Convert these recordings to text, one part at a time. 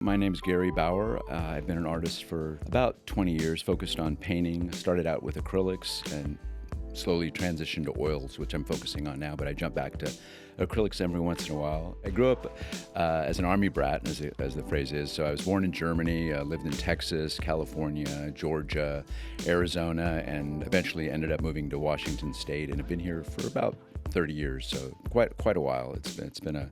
My name's Gary Bauer. I've been an artist for about 20 years, focused on painting. Started out with acrylics and slowly transitioned to oils, which I'm focusing on now, but I jump back to acrylics every once in a while. I grew up as an army brat, as the phrase is. So I was born in Germany, lived in Texas, California, Georgia, Arizona, and eventually ended up moving to Washington State, and have been here for about 30 years, so quite a while. It's been a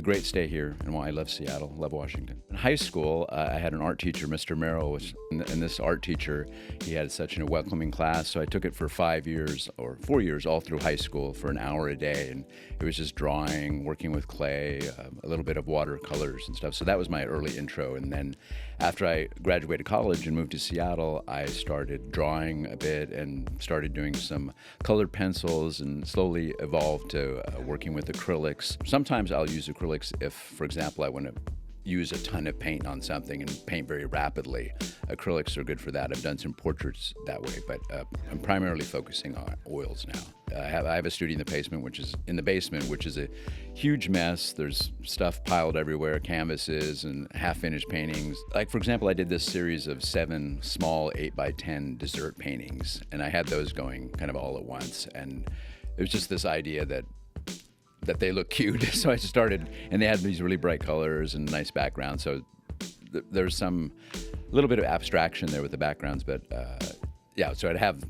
great stay here, and I love Seattle, love Washington. In high school, I had an art teacher, Mr. Merrill, and this art teacher, he had such a welcoming class, so I took it for 5 years, or 4 years, all through high school for an hour a day, and it was just drawing, working with clay, a little bit of watercolors and stuff, so that was my early intro. And then after I graduated college and moved to Seattle, I started drawing a bit and started doing some colored pencils, and slowly evolved to working with acrylics. Sometimes I'll use acrylics if, for example, I want to use a ton of paint on something and paint very rapidly. Acrylics are good for that. I've done some portraits that way, but I'm primarily focusing on oils now. I have a studio in the basement, which is a huge mess. There's stuff piled everywhere, canvases and half-finished paintings. Like, for example, I did this series of 7 small 8x10 dessert paintings, and I had those going kind of all at once. And it was just this idea that they look cute. So I started, and they had these really bright colors and nice backgrounds. So there's some little bit of abstraction there with the backgrounds, but yeah, so I'd have,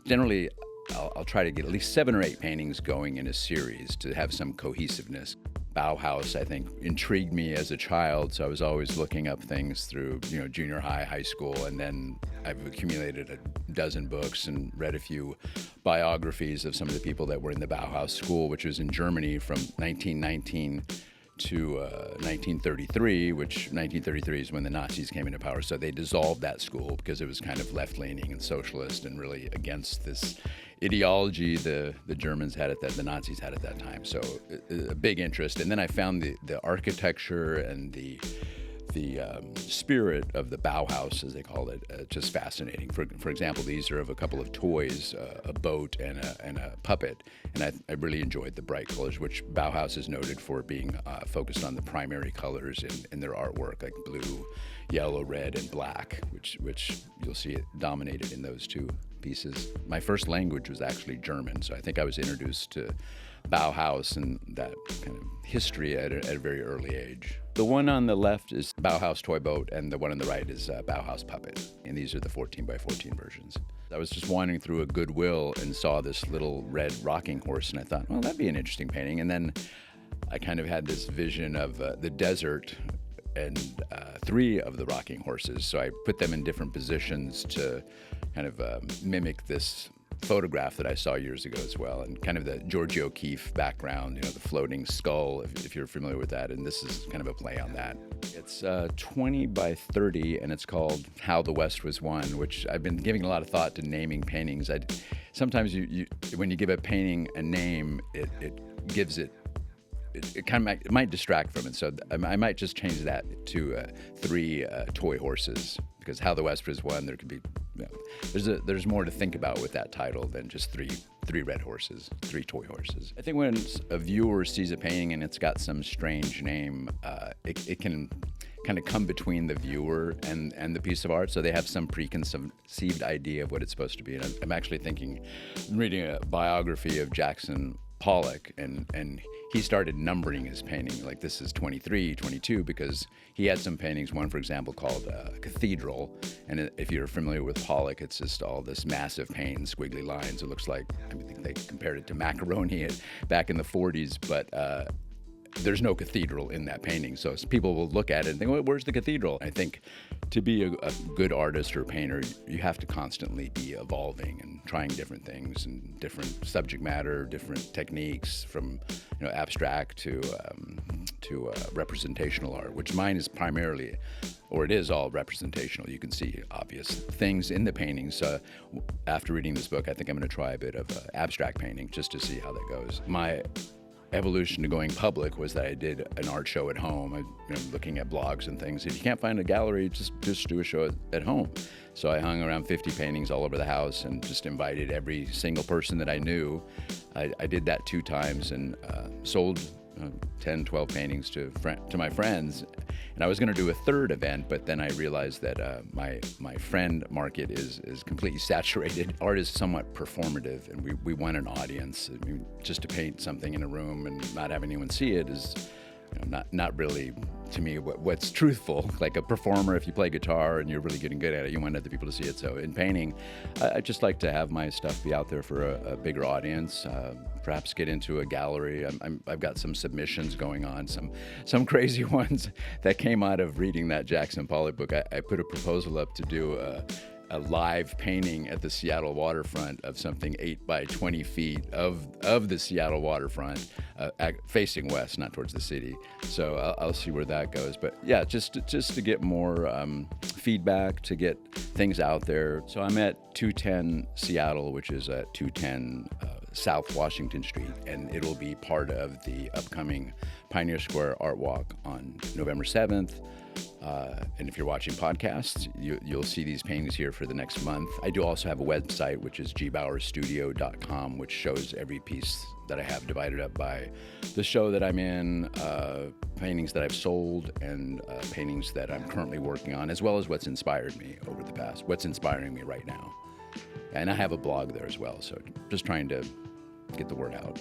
generally, I'll try to get at least 7 or 8 paintings going in a series to have some cohesiveness. Bauhaus, I think, intrigued me as a child, so I was always looking up things through, junior high, high school, and then I've accumulated a dozen books and read a few biographies of some of the people that were in the Bauhaus school, which was in Germany from 1919 to 1933, which 1933 is when the Nazis came into power. So they dissolved that school because it was kind of left-leaning and socialist and really against this ideology the Germans had the Nazis had at that time. So a big interest. And then I found the architecture and the spirit of the Bauhaus, as they called it, just fascinating. For example, these are of a couple of toys, a boat and a puppet, and I really enjoyed the bright colors, which Bauhaus is noted for being focused on the primary colors in their artwork, like blue, yellow, red, and black, which you'll see it dominated in those 2 pieces. My first language was actually German, so I think I was introduced to Bauhaus and that kind of history at a very early age. The one on the left is Bauhaus toy boat, and the one on the right is Bauhaus puppet, and these are the 14x14 versions. I was just wandering through a Goodwill and saw this little red rocking horse, and I thought, well, that'd be an interesting painting. And then I kind of had this vision of the desert and 3 of the rocking horses, so I put them in different positions to kind of mimic this photograph that I saw years ago as well, and kind of the George O'Keeffe background, the floating skull, if you're familiar with that, and this is kind of a play on that. It's 20x30, and it's called How the West Was Won, which I've been giving a lot of thought to naming paintings. Sometimes when you give a painting a name, it gives it might distract from it, so I might just change that to 3 toy horses, because How the West Was Won, there could be, there's more to think about with that title than just three red horses, 3 toy horses. I think when a viewer sees a painting and it's got some strange name, it can kind of come between the viewer and the piece of art, so they have some preconceived idea of what it's supposed to be. And I'm actually reading a biography of Jackson Pollock, and he started numbering his painting, like this is 23, 22, because he had some paintings, one for example called Cathedral, and if you're familiar with Pollock, it's just all this massive paint, squiggly lines. It looks like, I think they compared it to macaroni back in the 40s, but there's no cathedral in that painting, so people will look at it and think, well, where's the cathedral? I think to be a good artist or painter, you have to constantly be evolving and trying different things and different subject matter, different techniques, from abstract to representational art, which mine is primarily, or it is all representational. You can see obvious things in the paintings. After reading this book, I think I'm going to try a bit of abstract painting just to see how that goes. My evolution to going public was that I did an art show at home. Looking at blogs and things. If you can't find a gallery, just do a show at home. So I hung around 50 paintings all over the house and just invited every single person that I knew. I did that 2 times and sold 10, 12 paintings to my friends. And I was going to do a third event, but then I realized that my friend market is completely saturated. Art is somewhat performative, and we want an audience. I mean, just to paint something in a room and not have anyone see it is not really, to me, what's truthful. Like a performer, if you play guitar and you're really getting good at it, you want other people to see it. So in painting, I just like to have my stuff be out there for a bigger audience. Perhaps get into a gallery. I've got some submissions going on, some crazy ones that came out of reading that Jackson Pollock book. I put a proposal up to do a live painting at the Seattle waterfront of something 8 by 20 feet of the Seattle waterfront, facing west, not towards the city. So I'll see where that goes. But yeah, just to get more feedback, to get things out there. So I'm at 210 Seattle, which is at 210 South Washington Street, and it'll be part of the upcoming Pioneer Square Art Walk on November 7th. And if you're watching podcasts, you'll see these paintings here for the next month. I do also have a website, which is gbauerstudio.com, which shows every piece that I have divided up by the show that I'm in, paintings that I've sold, and paintings that I'm currently working on, as well as what's inspired me over the past, what's inspiring me right now. And I have a blog there as well, so just trying to get the word out.